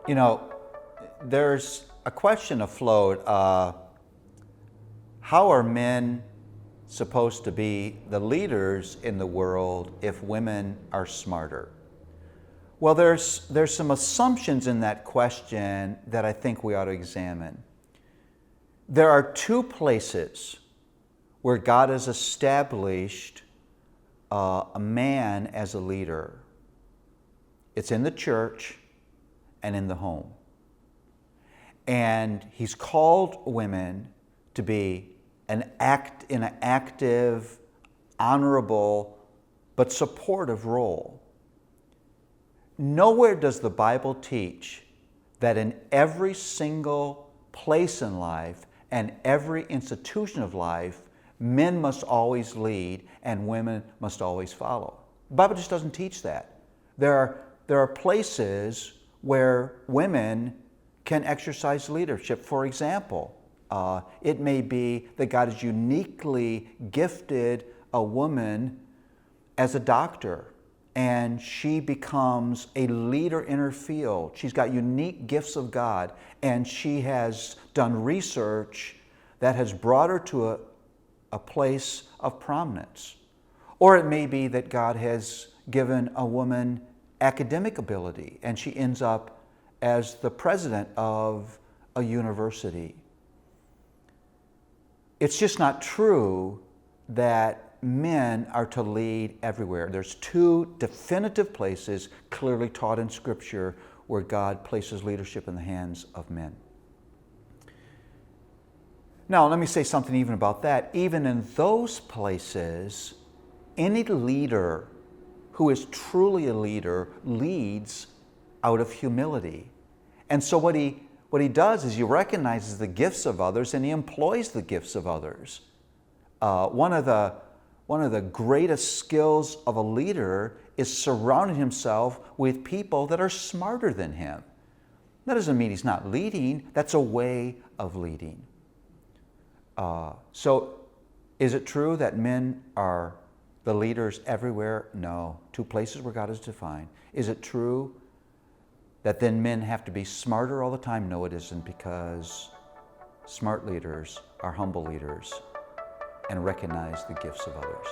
You know, there's a question afloat. How are men supposed to be the leaders in the world if women are smarter? Well, there's some assumptions in that question that I think we ought to examine. There are two places where God has established a man as a leader. It's in the church and in the home. And He's called women to be in an active, honorable, but supportive role. Nowhere does the Bible teach that in every single place in life and every institution of life, men must always lead and women must always follow. The Bible just doesn't teach that. There are places where women can exercise leadership. For example, it may be that God has uniquely gifted a woman as a doctor, and she becomes a leader in her field. She's got unique gifts of God, and she has done research that has brought her to a place of prominence. Or it may be that God has given a woman academic ability, and she ends up as the president of a university. It's just not true that men are to lead everywhere. There's two definitive places clearly taught in Scripture where God places leadership in the hands of men. Now, let me say something even about that. Even in those places, any leader who is truly a leader leads out of humility. And so what he does is he recognizes the gifts of others and he employs the gifts of others. One of the greatest skills of a leader is surrounding himself with people that are smarter than him. That doesn't mean he's not leading. That's a way of leading. So is it true that men are the leaders everywhere? No. Two places where God has defined. Is it true that then men have to be smarter all the time? No, it isn't, because smart leaders are humble leaders and recognize the gifts of others.